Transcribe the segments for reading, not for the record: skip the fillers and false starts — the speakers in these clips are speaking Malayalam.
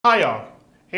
ഹായ് ഓൾ,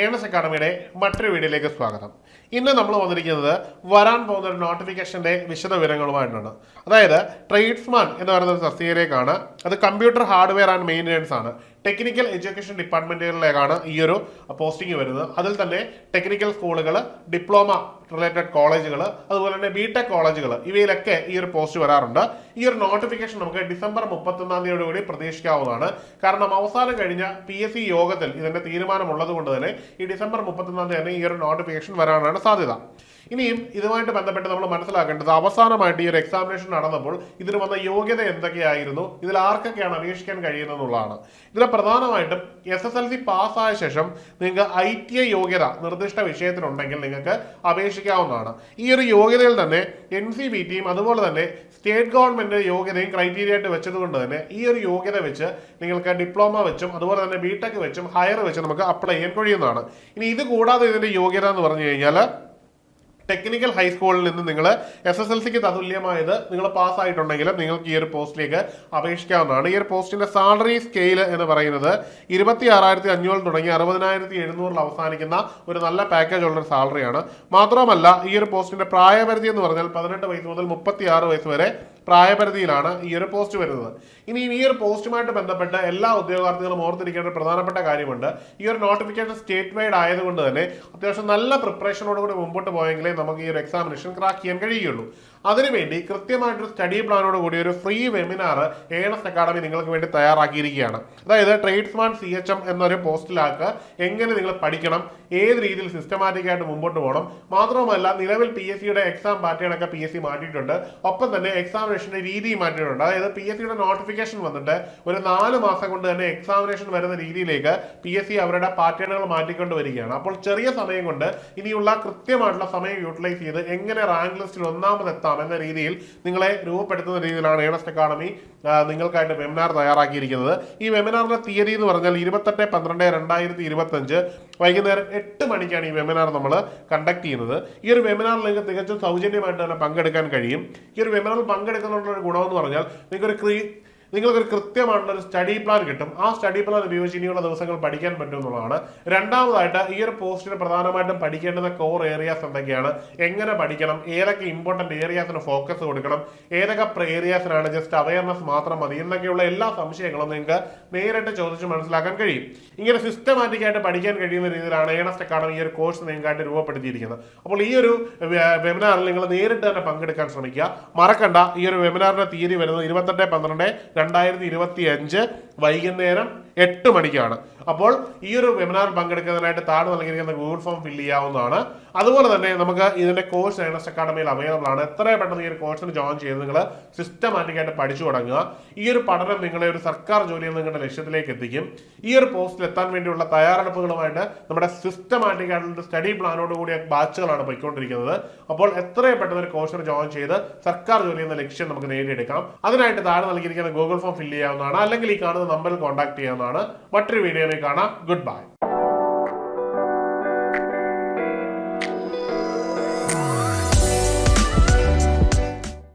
ഏണസ് അക്കാഡമിയുടെ മറ്റൊരു വീഡിയോയിലേക്ക് സ്വാഗതം. ഇന്ന് നമ്മൾ വന്നിരിക്കുന്നത് വരാൻ പോകുന്ന ഒരു നോട്ടിഫിക്കേഷന്റെ വിശദവിവരങ്ങളുമായിട്ടാണ്. അതായത് ട്രേഡ്സ്മാൻ എന്ന് പറയുന്ന ഒരു തസ്തികയിലേക്കാണ്. അത് കമ്പ്യൂട്ടർ ഹാർഡ്വെയർ ആൻഡ് മെയിൻ്റനൻസ് ആണ്. ടെക്നിക്കൽ എഡ്യൂക്കേഷൻ ഡിപ്പാർട്ട്മെന്റുകളിലേക്കാണ് ഈ ഒരു പോസ്റ്റിംഗ് വരുന്നത്. അതിൽ തന്നെ ടെക്നിക്കൽ സ്കൂളുകൾ, ഡിപ്ലോമ റിലേറ്റഡ് കോളേജുകൾ, അതുപോലെ തന്നെ ബിടെക് കോളേജുകൾ, ഇവയിലൊക്കെ ഈ ഒരു പോസ്റ്റ് വരാറുണ്ട്. ഈ ഒരു നോട്ടിഫിക്കേഷൻ നമുക്ക് ഡിസംബർ 31 പ്രതീക്ഷിക്കാവുന്നതാണ്. കാരണം അവസാനം കഴിഞ്ഞ PSC യോഗത്തിൽ ഇതിന്റെ തീരുമാനമുള്ളത് കൊണ്ട് തന്നെ ഈ ഡിസംബർ 31 തന്നെ ഈ ഒരു നോട്ടിഫിക്കേഷൻ വരാനാണ് സാധ്യത. ഇനിയും ഇതുമായിട്ട് ബന്ധപ്പെട്ട് നമ്മൾ മനസ്സിലാക്കേണ്ടത്, അവസാനമായിട്ട് ഈ ഒരു എക്സാമിനേഷൻ നടന്നപ്പോൾ ഇതിന് വന്ന യോഗ്യത എന്തൊക്കെയായിരുന്നു, ഇതിൽ ആർക്കൊക്കെയാണ് അപേക്ഷിക്കാൻ കഴിയുന്നതെന്നുള്ളതാണ്. ഇതിൽ പ്രധാനമായിട്ടും SSLC പാസ്സായ ശേഷം നിങ്ങൾക്ക് ITI യോഗ്യത നിർദ്ദിഷ്ട വിഷയത്തിലുണ്ടെങ്കിൽ നിങ്ങൾക്ക് അപേക്ഷിക്കാവുന്നതാണ്. ഈ ഒരു യോഗ്യതയിൽ തന്നെ NCVTയും അതുപോലെ തന്നെ സ്റ്റേറ്റ് ഗവൺമെന്റ് യോഗ്യതയും ക്രൈറ്റീരിയ ആയിട്ട് വെച്ചതുകൊണ്ട് തന്നെ ഈ ഒരു യോഗ്യത വെച്ച് നിങ്ങൾക്ക് ഡിപ്ലോമ വെച്ചും അതുപോലെ തന്നെ ബിടെക് വെച്ചും ഹയർ വെച്ചും നമുക്ക് അപ്ലൈ ചെയ്യാൻ കഴിയുന്നതാണ്. ഇനി ഇത് കൂടാതെ ഇതിന്റെ യോഗ്യത എന്ന് പറഞ്ഞു കഴിഞ്ഞാൽ ടെക്നിക്കൽ ഹൈസ്കൂളിൽ നിന്ന് നിങ്ങൾ SSLCക്ക് തതുല്യമായത് നിങ്ങൾ പാസ്സായിട്ടുണ്ടെങ്കിൽ നിങ്ങൾക്ക് ഈ ഒരു പോസ്റ്റിലേക്ക് അപേക്ഷിക്കാവുന്നതാണ്. ഈ ഒരു പോസ്റ്റിന്റെ സാലറി സ്കെയിൽ എന്ന് പറയുന്നത് 26,500 തുടങ്ങി 60,700 അവസാനിക്കുന്ന ഒരു നല്ല പാക്കേജ് ഉള്ള ഒരു സാലറിയാണ്. മാത്രമല്ല ഈ ഒരു പോസ്റ്റിന്റെ പ്രായപരിധി എന്ന് പറഞ്ഞാൽ 18 വയസ്സ് മുതൽ 36 വയസ്സ് വരെ പ്രായപരിധിയിലാണ് ഈ ഒരു പോസ്റ്റ് വരുന്നത്. ഇനി ഈ ഒരു പോസ്റ്റുമായിട്ട് ബന്ധപ്പെട്ട് എല്ലാ ഉദ്യോഗാർത്ഥികളും ഓർത്തിരിക്കേണ്ട ഒരു പ്രധാനപ്പെട്ട കാര്യമുണ്ട്. ഈ ഒരു നോട്ടിഫിക്കേഷൻ സ്റ്റേറ്റ് വൈഡ് ആയതുകൊണ്ട് തന്നെ അത്യാവശ്യം നല്ല പ്രിപ്പറേഷനോടുകൂടി മുമ്പോട്ട് പോയെങ്കിലേ നമുക്ക് ഈ ഒരു എക്സാമിനേഷൻ ക്രാക്ക് ചെയ്യാൻ കഴിയുകയുള്ളൂ. അതിനുവേണ്ടി കൃത്യമായിട്ടൊരു സ്റ്റഡി പ്ലാനോട് കൂടി ഒരു ഫ്രീ വെബിനാർ ഏണസ് അക്കാഡമി നിങ്ങൾക്ക് വേണ്ടി തയ്യാറാക്കിയിരിക്കുകയാണ്. അതായത് ട്രേഡ്സ്മാൻ CHM എന്നൊരു പോസ്റ്റിലാക്ക് എങ്ങനെ നിങ്ങൾ പഠിക്കണം, ഏത് രീതിയിൽ സിസ്റ്റമാറ്റിക് ആയിട്ട് മുമ്പോട്ട് പോകണം, മാത്രമല്ല നിലവിൽ PSCയുടെ എക്സാം പാറ്റേൺ ഒക്കെ PSC മാറ്റിയിട്ടുണ്ട്. ഒപ്പം തന്നെ എക്സാമിനേഷന്റെ രീതി മാറ്റിയിട്ടുണ്ട്. അതായത് PSCയുടെ നോട്ടിഫിക്കേഷൻ വന്നിട്ട് ഒരു 4 മാസം കൊണ്ട് തന്നെ എക്സാമിനേഷൻ വരുന്ന രീതിയിലേക്ക് PSC അവരുടെ പാറ്റേണുകൾ മാറ്റിക്കൊണ്ട് വരികയാണ്. അപ്പോൾ ചെറിയ സമയം കൊണ്ട് ഇനിയുള്ള കൃത്യമായിട്ടുള്ള സമയം യൂട്ടിലൈസ് ചെയ്ത് എങ്ങനെ റാങ്ക് ലിസ്റ്റിൽ ഒന്നാമതെത്താം എന്ന രീതിയിൽ നിങ്ങളെ രൂപപ്പെടുത്തുന്ന രീതിയിലാണ് ഏണസ്റ്റ് അക്കാഡമി നിങ്ങൾക്കായിട്ട് വെബിനാർ തയ്യാറാക്കിയിരിക്കുന്നത്. ഈ വെബിനാറിന്റെ തീയതി എന്ന് പറഞ്ഞാൽ 28/12/2025 വൈകുന്നേരം 8 മണിക്കാണ് ഈ വെബിനാർ നമ്മൾ കണ്ടക്ട് ചെയ്യുന്നത്. ഈ ഒരു വെബിനാറിൽ നിങ്ങൾക്ക് തികച്ചും സൗജന്യമായിട്ട് തന്നെ പങ്കെടുക്കാൻ കഴിയും. ഈ ഒരു വെബിനാറിൽ പങ്കെടുക്കുന്നതിനുള്ള ഒരു ഗുണമെന്ന് പറഞ്ഞാൽ നിങ്ങൾക്കൊരു കൃത്യമായിട്ടുള്ള ഒരു സ്റ്റഡി പ്ലാൻ കിട്ടും. ആ സ്റ്റഡി പ്ലാൻ ഉപയോഗിച്ച് ഇനിയുള്ള ദിവസങ്ങൾ പഠിക്കാൻ പറ്റും എന്നുള്ളതാണ്. രണ്ടാമതായിട്ട് ഈ ഒരു പോസ്റ്റിന് പ്രധാനമായിട്ടും പഠിക്കേണ്ടുന്ന കോർ ഏരിയാസ് എന്തൊക്കെയാണ്, എങ്ങനെ പഠിക്കണം, ഏതൊക്കെ ഇമ്പോർട്ടന്റ് ഏരിയാസിന് ഫോക്കസ് കൊടുക്കണം, ഏതൊക്കെ ഏരിയാസിനാണ് ജസ്റ്റ് അവയർനെസ് മാത്രം മതി എന്നൊക്കെയുള്ള എല്ലാ സംശയങ്ങളും നിങ്ങൾക്ക് നേരിട്ട് ചോദിച്ച് മനസ്സിലാക്കാൻ കഴിയും. ഇങ്ങനെ സിസ്റ്റമാറ്റിക് ആയിട്ട് പഠിക്കാൻ കഴിയുന്ന രീതിയിലാണ് ഏണസ്റ്റ് അക്കാഡമി ഈ ഒരു കോഴ്സ് നിങ്ങൾക്കായിട്ട് രൂപപ്പെടുത്തിയിരിക്കുന്നത്. അപ്പോൾ ഈ ഒരു വെബിനാറിൽ നിങ്ങൾ നേരിട്ട് തന്നെ പങ്കെടുക്കാൻ ശ്രമിക്കുക. മറക്കണ്ട, ഈ ഒരു വെബിനാറിന്റെ തീയതി വരുന്നത് 28/12/2025 വൈകുന്നേരം 8 മണിക്കാണ്. അപ്പോൾ ഈ ഒരു വെബിനാറിൽ പങ്കെടുക്കുന്നതിനായിട്ട് താഴെ നൽകിയിരിക്കുന്ന ഗൂഗിൾ ഫോം ഫില്ല് ചെയ്യാവുന്നതാണ്. അതുപോലെ തന്നെ നമുക്ക് ഇതിന്റെ കോഴ്സ് ഏണസ്റ്റ് അക്കാഡമിയിൽ അവൈലബിൾ ആണ്. എത്രയും പെട്ടെന്ന് ഈ ഒരു കോഴ്സിന് ജോയിൻ ചെയ്ത് നിങ്ങൾ സിസ്റ്റമാറ്റിക് ആയിട്ട് പഠിച്ചു തുടങ്ങുക. ഈ ഒരു പഠനം നിങ്ങളെ ഒരു സർക്കാർ ജോലി നിങ്ങളുടെ ലക്ഷ്യത്തിലേക്ക് എത്തിക്കും. ഈ ഒരു പോസ്റ്റിൽ എത്താൻ വേണ്ടിയുള്ള തയ്യാറെടുപ്പുകളുമായിട്ട് നമ്മുടെ സിസ്റ്റമാറ്റിക് ആയിട്ടുള്ള സ്റ്റഡി പ്ലാനോട് കൂടിയ ബാച്ചുകളാണ് പോയിക്കൊണ്ടിരിക്കുന്നത്. അപ്പോൾ എത്രയും പെട്ടെന്ന് ഒരു കോഴ്സിന് ജോയിൻ ചെയ്ത് സർക്കാർ ജോലി എന്ന ലക്ഷ്യം നമുക്ക് നേടിയെടുക്കാം. അതിനായിട്ട് താഴെ നൽകിയിരിക്കുന്ന ഗൂഗിൾ ഫോം ഫില്ല് ചെയ്യാവുന്നതാണ്, അല്ലെങ്കിൽ ഈ കാണുന്ന നമ്പറിൽ കോൺടാക്ട് ചെയ്യാവുന്നതാണ്. മറ്റൊരു വീഡിയോയിൽ കാണാം. Good bye.